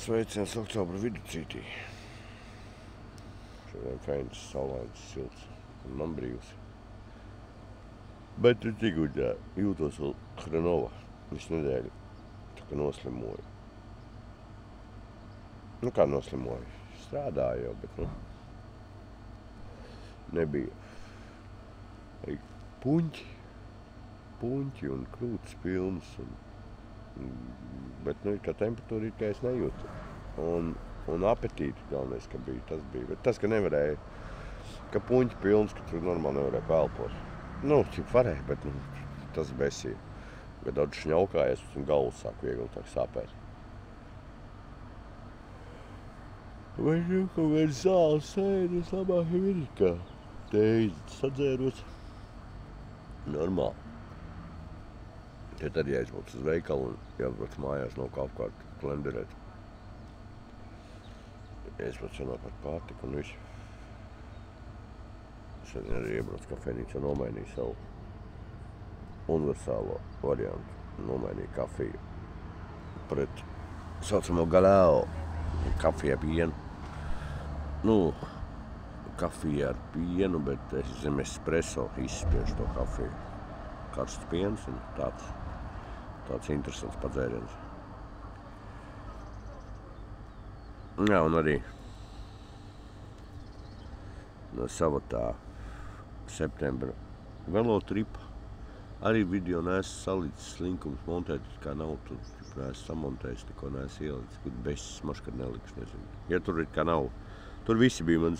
Sveiciens oktobra viducītī. Šodien feins, saulains, silts un man brīvs. Bet tu tik jūtos vēl hrenova visu nedēļu. Tā kā noslimoju. Nu kā noslimoju? Strādāju jau, bet nebija. Arī puņķi un krūtis pilnas. Bet kā temperatūra ir, ka es nejūtu. Un apetīti galvenais, ka bija, tas bija. Bet tas, ka nevarēja, ka puņķi pilns, ka tur normāli nevarēja pelpot. Cik varēja, bet tas besīja. Kad daudz šņaukājies un galvas sāk viegli tā sāpēt. Vai kaut kāds zāles sēdi, es labāk ir, ka teizi sadzēros. Normāli. Tad jāizbrauc uz veikalu un jābrauc mājās nav kaut kādu klenderēt. Jāizbrauc par pārtiku un visu. Šodien arī iebrauc kafejnīcu un nomainīju savu universālo variantu. Nomainīju kafiju pret saucamo galao. Kafija ar pienu. Kafija ar pienu, bet es zem espresso izspiežu to kafiju. Karsts piens un tāds interesants padzēriens. Jā, un arī no sava tā septembra velotripa arī video neesmu salicis linkums montēt, kā nav, tur neesmu samontējis, neko neesmu ielicis, kur besis maškad neliks, nezinu. Ja tur kā nav, tur visi bija man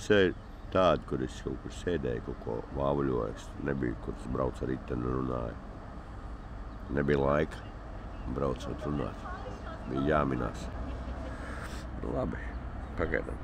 tādi, kur es kaut kur sēdēju, kaut ko vāvuļoju, nebija, kur es braucu ar riteni un runāju. Nebija laika braucot runāt. Bija jāminās. Labi, pagaidām.